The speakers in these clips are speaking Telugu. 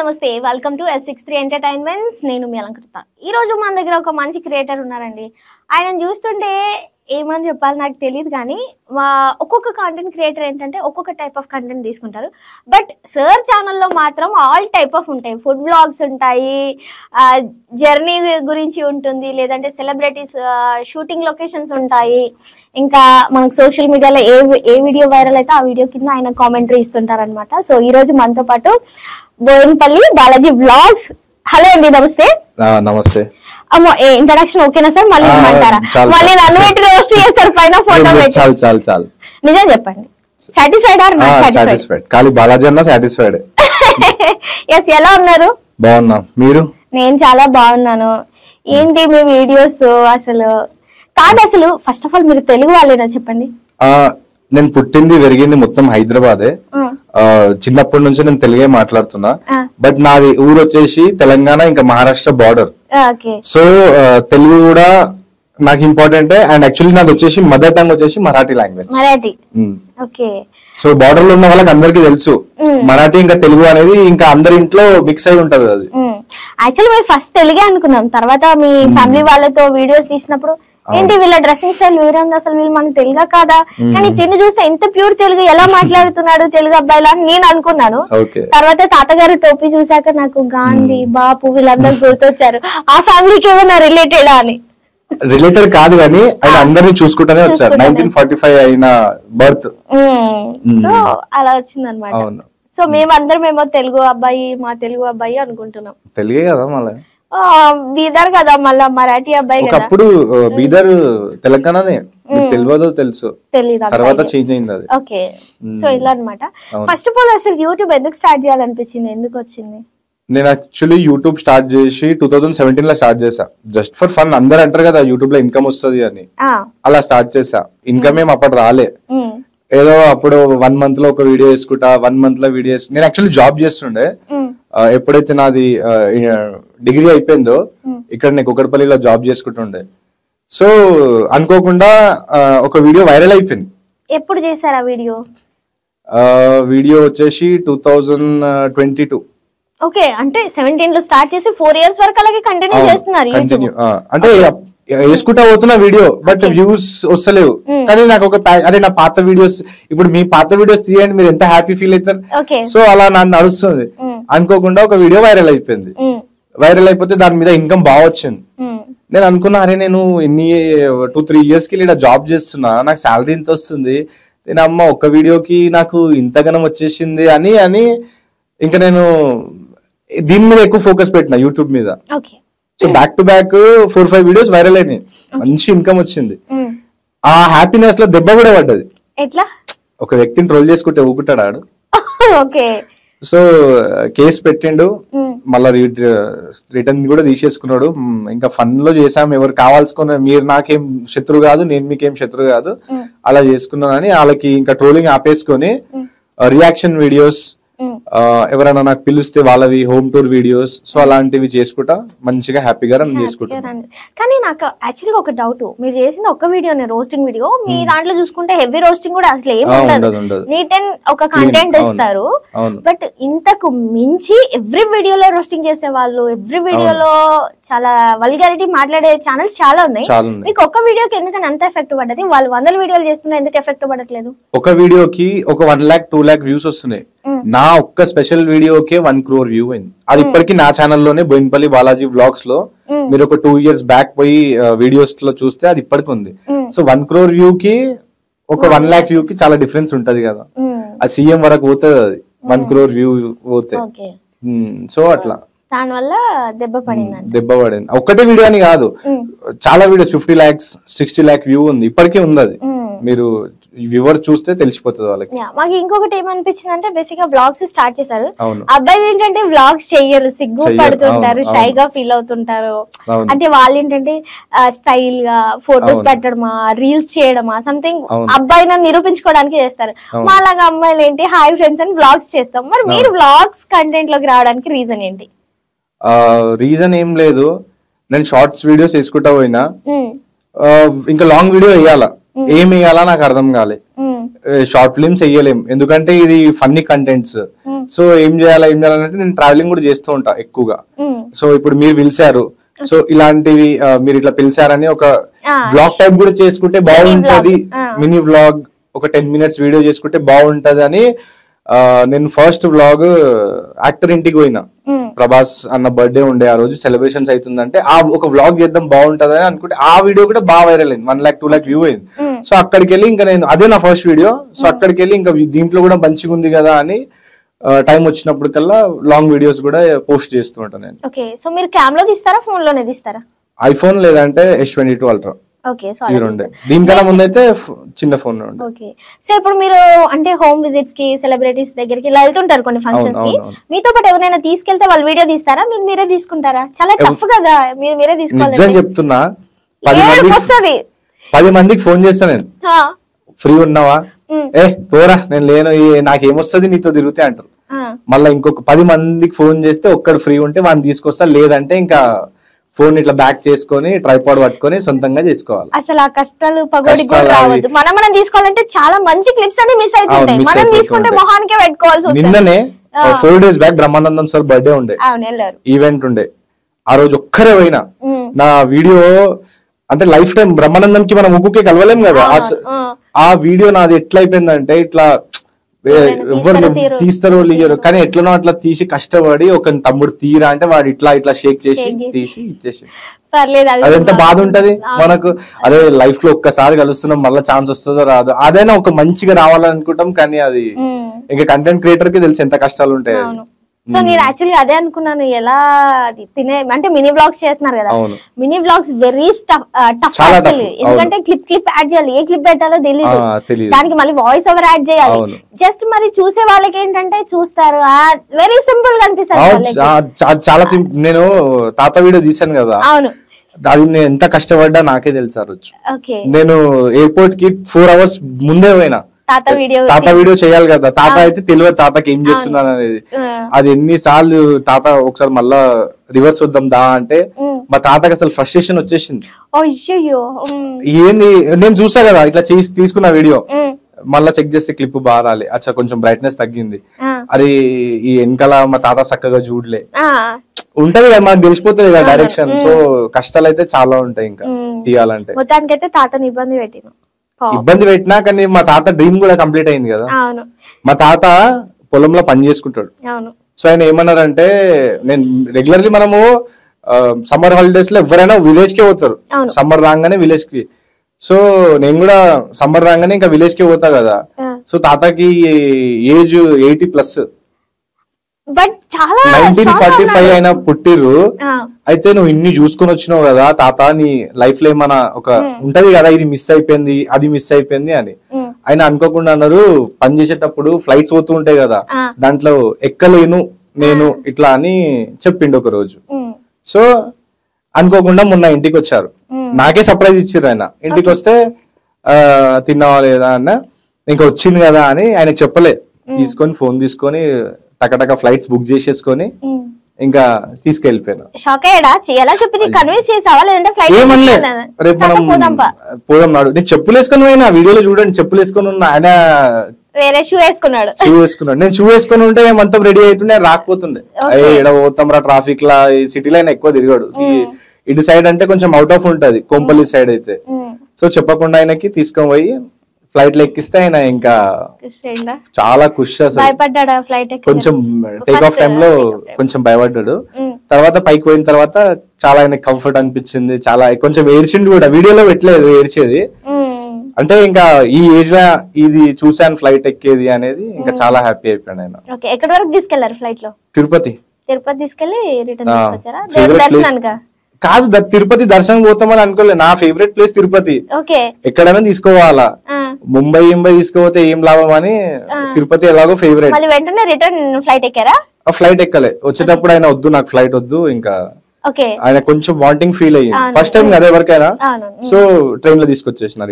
నమస్తే వెల్కమ్ టు S63 ఎంటర్టైన్మెంట్స్ నేను మీ అలంకృత ఈ రోజు మన దగ్గర ఒక మంచి క్రియేటర్ ఉన్నారండి ఆయనను చూస్తుంటే ఏమని చెప్పాలి నాకు తెలియదు కానీ ఒక్కొక్క కంటెంట్ క్రియేటర్ ఏంటంటే ఒక్కొక్క టైప్ ఆఫ్ కంటెంట్ తీసుకుంటారు బట్ సర్ ఛానల్లో మాత్రం ఆల్ టైప్ ఆఫ్ ఉంటాయి ఫుడ్ వ్లాగ్స్ ఉంటాయి జర్నీ గురించి ఉంటుంది లేదంటే సెలబ్రిటీస్ షూటింగ్ లొకేషన్స్ ఉంటాయి ఇంకా మనకు సోషల్ మీడియాలో ఏ వీడియో వైరల్ అయితే ఆ వీడియో కింద ఆయన కామెంటరీ ఇస్తుంటారనమాట సో ఈ రోజు మనతో పాటు బోయిన్పల్లి బాలాజీ వ్లాగ్స్ హలో అండి నమస్తే నమస్తే అమ్మో ఇంట్రడక్షన్ ఓకేనా సార్ మళ్ళీ ఇమ్మంటారా మళ్ళీ నన్ను పెట్టి రోస్ట్ చేస్తారు పైన ఫోటో పెట్టి చాలు చాలు చాలు నిజం చెప్పండి సాటిస్ఫైడ్ ఆర్ నాట్ సాటిస్ఫైడ్ ఖాళీ బాలాజీ అన్న సాటిస్ఫైడ్ ఎస్ ఎలా ఉన్నారు బాగున్నా మీరు నేను చాలా బాగున్నాను ఏంటి మీ వీడియోస్ అసలు కాదు అసలు ఫస్ట్ ఆఫ్ ఆల్ మీరు తెలుగు వాళ్ళేనా చెప్పండి నేను పుట్టింది పెరిగింది మొత్తం హైదరాబాదే చిన్నప్పటి నుంచి నేను తెలుగే మాట్లాడుతున్నా బట్ నాది ఊరు వచ్చేసి తెలంగాణ ఇంకా మహారాష్ట్ర బార్డర్ సో తెలుగు కూడా నాకు ఇంపార్టెంట్ అండ్ యాక్చువల్లీ నాది వచ్చేసి మదర్ టంగ్ వచ్చేసి మరాఠీ లాంగ్వేజ్ సో బార్డర్ లో ఉన్న వాళ్ళకి అందరికి తెలుసు మరాఠీ ఇంకా తెలుగు అనేది ఇంకా అందరి ఇంట్లో మిక్స్ అయి ఉంటది అది యాక్చువల్లీ మేము ఫస్ట్ తెలుగే అనుకున్నాం తర్వాత మీ ఫ్యామిలీ వాళ్ళతో వీడియోస్ తీసినప్పుడు ఏంటి వీళ్ళ డ్రెస్సింగ్ స్టైల్ వేరే ఉంది అసలు వీళ్ళు మనకు తెలుగా కాదా కానీ తిని చూస్తే ఎంత ప్యూర్ తెలుగు ఎలా మాట్లాడుతున్నాడు తెలుగు అబ్బాయిలా అని నేను అనుకున్నాను తర్వాత తాతగారు టోపీ చూసాక నాకు గాంధీ బాపు వీళ్ళందరూ గుర్తొచ్చారు ఆ ఫ్యామిలీకి ఏమన్నా రిలేటెడా అని రిలేటెడ్ కాదు కానీ ఆయన అందరినీ చూసుకుంటానే వచ్చారు 1945 అయిన బర్త్ సో అలా వచ్చింది అనమాట సో మేమందరం తెలుగు అబ్బాయి మా తెలుగు అబ్బాయి అనుకుంటున్నాం తెలుగే కదా మళ్ళీ బీదర్ కదా మళ్ళా మరాఠీ అబ్బాయి ఒకప్పుడు బీదర్ తెలంగాణనే తెలియదో తెలుసు తర్వాత చేంజ్ అయింది అది ఓకే సో ఇలా అన్నమాట ఫస్ట్ ఆఫ్ ఆల్ అసలు యూట్యూబ్ ఎందుకు స్టార్ట్ చేయాలనిపించింది ఎందుకు వచ్చింది నేను యాక్చువల్లీ యూట్యూబ్ స్టార్ట్ చేసి 2017 లో స్టార్ట్ చేసా జస్ట్ ఫర్ ఫన్ అందరు అంటారు కదా యూట్యూబ్ లో ఇన్కమ్ వస్తుంది అని అలా స్టార్ట్ చేసా ఇన్కమ్ ఏం అప్పుడు రాలే ఏదో అప్పుడు 1 month లో ఒక వీడియో వేసుకుంటా 1 month లో వీడియో నేను యాక్చువల్లీ జాబ్ చేస్తుండే ఎప్పుడైతే నాది డిగ్రీ అయిపోయిందో ఇక్కడ నేను కుకట్పల్లిలో జాబ్ చేసుకుంటుండే సో అనుకోకుండా ఒక వీడియో వైరల్ అయిపోయింది ఎప్పుడు చేశారు ఆ వీడియో వీడియో వచ్చేసి 2022 ఓకే అంటే 17 లో స్టార్ట్ చేసి 4 years వరకు అలాగే కంటిన్యూ చేస్తున్నారు అంటే వేసుకుంటా పోతున్నా వీడియో బట్ వ్యూస్ వస్తలేవు కానీ నాకు ఒక అరే నా పాత వీడియోస్ ఇప్పుడు మీ పాత వీడియోస్ తీయండి మీరు ఎంత హ్యాపీ ఫీల్ అవుతారు సో అలా నాకు నడుస్తుంది అనుకోకుండా ఒక వీడియో వైరల్ అయిపోయింది వైరల్ అయిపోతే దాని మీద ఇన్కమ్ బాగా వచ్చింది నేను అనుకున్నా అరే నేను ఎన్ని 2-3 years కి ఇలా జాబ్ చేస్తున్నా నాకు శాలరీ ఇంత వస్తుంది నేను అమ్మ ఒక్క వీడియోకి నాకు ఇంతగానం వచ్చేసింది అని ఇంకా నేను దీని మీద ఎక్కువ ఫోకస్ పెట్టిన యూట్యూబ్ మీద so back to back 4-5 videos viral అయినాయి మంచి ఇన్కమ్ వచ్చింది ఆ హ్యాపీనెస్ లో దెబ్బ కూడా పడ్డది ఒక వ్యక్తిని ట్రోల్ చేసుకుంటే ఊకుంటాడు సో కేసు పెట్టిండు మళ్ళా రిటర్న్ కూడా తీసేసుకున్నాడు ఇంకా ఫన్ లో చేసాం ఎవరు కావాల్సుకున్న మీరు నాకేం శత్రువు కాదు నేను మీకేం శత్రువు కాదు అలా చేసుకున్నాను అని వాళ్ళకి ఇంకా ట్రోలింగ్ ఆపేసుకొని రియాక్షన్ వీడియోస్ ఎవరైనా నాకు పిలిస్తే వాళ్ళవి హోమ్ టూర్ వీడియోస్ సో అలాంటివి చేసుకుంటా మంచిగా హ్యాపీగా రన్ చేసుకుంటా కానీ నాకు యాక్చువల్గా ఒక డౌట్ మీరు చేసిన ఒక వీడియోనే రోస్టింగ్ వీడియో మీ దాంట్లో చూసుకుంటే హెవీ రోస్టింగ్ కూడా అసలు ఏం ఉండదు నీట్ అండ్ ఒక కంటెంట్ ఇస్తారు బట్ ఇంతకు మించి ఎవ్రీ వీడియోలో రోస్టింగ్ చేసే వాళ్ళు ఎవ్రీ వీడియోలో చాలా వల్గారిటీ మాట్లాడే ఛానల్స్ చాలా ఉన్నాయి మీకు ఒక్క వీడియోకి ఎందుకని అంత ఎఫెక్ట్ పడ్డది వాళ్ళు 100 వీడియోలు చేస్తున్నా ఎందుకు ఎఫెక్ట్ పడట్లేదు ఒక వీడియోకి ఒక 1 lakh 2 lakh వ్యూస్ వస్తున్నాయి నా ఒక్క స్పెషల్ వీడియోకే 1 crore వ్యూ అయింది అది ఇప్పటికీ నా ఛానల్లోనే బోయిన్పల్లి బాలాజీ వ్లాగ్స్ లో మీరు ఒక 2 years బ్యాక్ పోయి వీడియోస్ లో చూస్తే అది ఇప్పటికి ఉంది సో 1 crore వ్యూ కి ఒక 1 lakh వ్యూ కి చాలా డిఫరెన్స్ ఉంటది కదా ఆ సీఎం వరకు పోతుంది అది 1 crore వ్యూ పోతే సో అట్లా దానివల్ల దెబ్బ పడింది ఒక్కటే వీడియో అని కాదు చాలా వీడియోస్ 50 lakhs 60 lakh వ్యూ ఉంది ఇప్పటికే ఉంది అది మీరు వ్యూవర్ చూస్తే తెలిసిపోతుంది వాళ్ళకి మాకు ఇంకొకటి ఏమనిపించింది అంటే బేసిక్ గా వ్లాగ్స్ స్టార్ట్ చేశారు అబ్బాయిలు ఏంటంటే వ్లాగ్స్ చెయ్యరు సిగ్గు పడుతుంటారు షై గా ఫీల్ అవుతుంటారు అంటే వాళ్ళు ఏంటంటే స్టైల్ గా ఫొటోస్ పెట్టడమా రీల్స్ చేయడమా సంథింగ్ అబ్బాయిని నిరూపించుకోవడానికి చేస్తారు మా అలాగా అమ్మాయిలు ఏంటి హాయ్ ఫ్రెండ్స్ అని వ్లాగ్స్ చేస్తాం మరి మీరు వ్లాగ్స్ కంటెంట్ లోకి రావడానికి రీజన్ ఏంటి రీజన్ ఏం లేదు నేను షార్ట్స్ వీడియోస్ వేసుకుంటా పోయినా ఇంకా లాంగ్ వీడియో వేయాలా ఏం వేయాలా నాకు అర్థం కాలే. షార్ట్ ఫిల్మ్స్ వేయలేం ఎందుకంటే ఇది ఫన్నీ కంటెంట్స్. సో ఏం చేయాలంటే నేను ట్రావెలింగ్ కూడా చేస్తూ ఉంటా ఎక్కువగా. సో ఇప్పుడు మీరు పిలిచారు, సో ఇలాంటివి మీరు ఇట్లా పిలిచారని ఒక వ్లాగ్ టైప్ కూడా చేసుకుంటే బాగుంటది, మినీ వ్లాగ్ ఒక 10 minutes వీడియో చేసుకుంటే బాగుంటది అని నేను ఫస్ట్ వ్లాగ్ యాక్టర్ ఇంటికి పోయినా. ప్రభాస్ అన్న బర్త్డే ఉండే ఆ రోజు, సెలబ్రేషన్స్ అవుతుందంటే ఆ ఒక వ్లాగ్ చేద్దాం బాగుంటది అని అనుకుంటే ఆ వీడియో కూడా బాగా వైరల్ అయింది, 1 lakh 2 lakh వ్యూ అయింది. సో అక్కడికి వెళ్ళి ఇంకా నేను అదే నా ఫస్ట్ వీడియో. సో అక్కడికి వెళ్ళి ఇంకా దీంట్లో కూడా మంచిగా ఉంది కదా అని టైం వచ్చినప్పుడు కల్లా లాంగ్ వీడియోస్ కూడా పోస్ట్ చేస్తూ ఉంటాను నేను. ఓకే, సో మీరు కెమెరా తీస్తారా, ఫోన్ లోనే తీస్తారా? ఐఫోన్ లేదంటే S22 Ultra. ఓకే, ఈ రెండే. దీనికన్నా ముందు అయితే చిన్న ఫోన్ ఉండే. ఓకే, సో ఇప్పుడు మీరు అంటే హోమ్ విజిట్స్ కి, సెలబ్రిటీస్ దగ్గరికి ఇలా వెళ్తుంటారు కొన్ని ఫంక్షన్స్ కి, మీతో పాటు ఎవరైనా తీసుకెళ్తే వాళ్ళు వీడియో తీస్తారా, మీరు మీరే తీసుకుంటారా? చాలా టఫ్ కదా, మీరే తీసుకోవాలి. నిజం చెప్తున్నా, 10 మందికి ఫోన్ చేస్తా నేను, ఫ్రీ ఉన్నావా, ఏ పోరా నేను లేను, నాకేమొస్తుంది నీతో తిరిగితే అంటారు. మళ్ళీ ఇంకొక 10 మందికి ఫోన్ చేస్తే ఒక్కడు ఫ్రీ ఉంటే వాడిని తీసుకొస్తా, లేదంటే ఇంకా ఫోన్ ఇట్లా బ్యాక్ చేసుకొని ట్రైపాడ్ పట్టుకొని సొంతంగా చేసుకోవాలి. అసలు ఆ కష్టాలు పగోడి కూడా రావద్దు. మనం తీసుకోవాలంటే చాలా మంచి క్లిప్స్ అన్ని మిస్ అవుతుంటాయి, మనం తీసుకుంటే మొహానికే పెట్టుకోవాల్సి వస్తుంది. నిన్ననే 4 days back Brahmanandam sir birthday ఉండే, ఈవెంట్ ఉండే. ఆ రోజు ఒక్కరే పోయినా, నా వీడియో అంటే లైఫ్ టైం బ్రహ్మానందం కి మనం ముగ్గుకే కలవలేం కదా. ఆ వీడియో నాది ఎట్లా అయిపోయిందంటే ఇట్లా ఎవరు తీస్తారో లేయరు, కానీ ఎట్లనో అట్లా తీసి కష్టపడి ఒక తమ్ముడు తీరా అంటే వాడు ఇట్లా షేక్ చేసి తీసి ఇచ్చేసి, అది ఎంత బాధ ఉంటది మనకు. అదే లైఫ్ లో ఒక్కసారి కలుస్తున్నాం, మళ్ళీ ఛాన్స్ వస్తుందో రాదు, అదైనా ఒక మంచిగా రావాలనుకుంటాం, కానీ అది ఇంకా కంటెంట్ క్రియేటర్ కి తెలిసి ఎంత కష్టాలు ఉంటాయి. సో నేను యాక్చువల్లీ అదే అనుకున్నాను, ఎలా అంటే మినీ బ్లాగ్స్ చేస్తున్నారు కదా, mini blogs very tough actually. ఎందుకంటే క్లిప్ యాడ్ చేయాలి, ఏ క్లిప్ పెట్టాలో తెలియదు, దానికి మళ్ళీ వాయిస్ ఓవర్ యాడ్ చేయాలి. జస్ట్ మరి చూసే వాళ్ళకి ఏంటంటే చూస్తారు, వెరీ సింపుల్ గా అనిపిస్తుంది. చాలా సింపుల్. నేను తాత వీడియో తీసాను కదా, అవును, అది నేను ఎంత కష్టపడ్డా నాకే తెలుసు. నేను ఎయిర్పోర్ట్ కి 4 hours ముందే పోయినా, తాత వీడియో చేయాలి కదా. తాత అయితే తెలియదు తాతకి ఏం చేస్తున్నాను అనేది. అది ఎన్నిసార్లు తాత ఒకసారి మళ్ళా రివర్స్ వద్దాం దా అంటే మా తాతకి అసలు ఫ్రస్ట్రేషన్ వచ్చేసింది. ఏంది నేను చూసా కదా ఇట్లా తీసుకున్న వీడియో, మళ్ళా చెక్ చేస్తే క్లిప్ బాగా రాలే, అచ్చా కొంచెం బ్రైట్నెస్ తగ్గింది, అరే ఈ వెనకాల మా తాత చక్కగా చూడలే, ఉంటది కదా మనకు తెలిసిపోతుంది కదా డైరెక్షన్. సో కష్టాలు అయితే చాలా ఉంటాయి ఇంకా తీయాలంటే. మొత్తానికైతే తాతని ఇబ్బంది పెట్టినా కానీ మా తాత డ్రీమ్ కూడా కంప్లీట్ అయింది కదా. మా తాత పొలంలో పని చేసుకుంటాడు. సో ఆయన ఏమన్నారంటే, నేను రెగ్యులర్లీ మనము సమ్మర్ హాలిడేస్ లో ఎవరైనా విలేజ్ కే పోతారు, సమ్మర్ రాగానే విలేజ్ కి. సో నేను కూడా సమ్మర్ రాగానే ఇంకా విలేజ్ కే పోతా కదా. సో తాతకి ఏజ్ 80+. 1945 అయినా పుట్టిర్రు. అయితే నువ్వు ఇన్ని చూసుకొని వచ్చినావు కదా తాత, నీ లైఫ్ లో ఏమన్నా ఒక ఉంటది కదా, ఇది మిస్ అయిపోయింది అది మిస్ అయిపోయింది అని. ఆయన అనుకోకుండా అన్నారు, పని చేసేటప్పుడు ఫ్లైట్స్ పోతూ ఉంటాయి కదా, దాంట్లో ఎక్కలేను నేను ఇట్లా అని చెప్పిండు ఒక రోజు. సో అనుకోకుండా మొన్న ఇంటికి వచ్చారు, నాకే సర్ప్రైజ్ ఇచ్చారు. ఆయన ఇంటికి వస్తే తిన్నావా లేదా అన్న, ఇంకా వచ్చింది కదా అని ఆయనకు చెప్పలే, తీసుకొని ఫోన్ తీసుకొని టకటక ఫ్లైట్స్ బుక్ చేసేసుకొని ఇంకా తీసుకెళ్లిపోయాను. ఏమనలే, రేపు మనం పోదాం నాడు. నేను చెప్పులు వేసుకొని పోయినా, వీడియోలో చూడండి చెప్పులు వేసుకొని ఉన్నా, ఆయన షూ వేసుకున్నాడు. నేను షూ వేసుకొని ఉంటే మొత్తం రెడీ అవుతుండే, రాకపోతుండే. ఎడ పోతాం రా ట్రాఫిక్ లా, ఈ సిటీలో అయినా ఎక్కువ తిరిగాడు. ఇటు సైడ్ అంటే కొంచెం అవుట్ ఆఫ్ ఉంటది, కొంపల్లి సైడ్ అయితే. సో చెప్పకుండా ఆయనకి తీసుకొని పోయి ఫ్లైట్ లో ఎక్కిస్తే ఆయన ఇంకా చాలా ఖుషి. అసలు కొంచెం టేక్ ఆఫ్ టైమ్ లో కొంచెం భయపడ్డాడు. తర్వాత పైకి పోయిన తర్వాత చాలా ఆయన కంఫర్ట్ అనిపించింది, చాలా కొంచెం ఏడ్చిండు కూడా, వీడియోలో పెట్టలేదు ఏడ్చేది. అంటే ఇంకా ఈ ఏజ్ లో ఇది చూసాను ఫ్లైట్ ఎక్కేది అనేది, ఇంకా చాలా హ్యాపీ అయిపోయాడు ఆయన. ఎక్కడి వరకు తీసుకెళ్లారు ఫ్లైట్ లో? తిరుపతి తీసుకెళ్లి రిటర్న్ తీసుకొచ్చారా? కాదు, తిరుపతి దర్శనం పోతామని అనుకోలేదు. నా ఫేవరెట్ ప్లేస్ తిరుపతి, ఎక్కడైనా తీసుకోవాలా. ముంబై తీసుకోపోతే ఏం లాభం అని తిరుపతి ఎలాగో ఫేవరెట్. ఫ్లైట్ ఎక్కలే, వచ్చేటప్పుడు ఆయన వద్దు నాకు ఫ్లైట్ వద్దు, ఇంకా ఆయన కొంచెం వాంటింగ్ ఫీల్ అయ్యింది ఫస్ట్ టైం కదా ఎవరికైనా. సో ట్రైన్ లో తీసుకొచ్చేసినారు.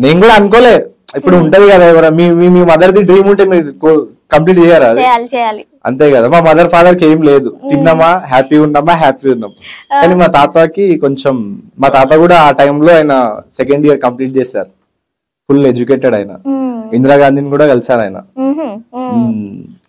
నేను కూడా అనుకోలే. ఇప్పుడు ఉంటది కదా, మీ మదర్ ది డ్రీమ్ ఉంటే మీరు కంప్లీట్ చేయరా అది? చేయాలి చేయాలి. అంతే కదా. మా మదర్ ఫాదర్ కి ఏం లేదు, తిన్నామా హ్యాపీ ఉన్నామా హ్యాపీ ఉన్నాం. కానీ మా తాతకి కొంచెం, మా తాత కూడా ఆ టైంలో ఆయన సెకండ్ ఇయర్ కంప్లీట్ చేశారు, ఫుల్ ఎడ్యుకేటెడ్ ఆయన, ఇందిరాగాంధీని కూడా కలిసారు ఆయన.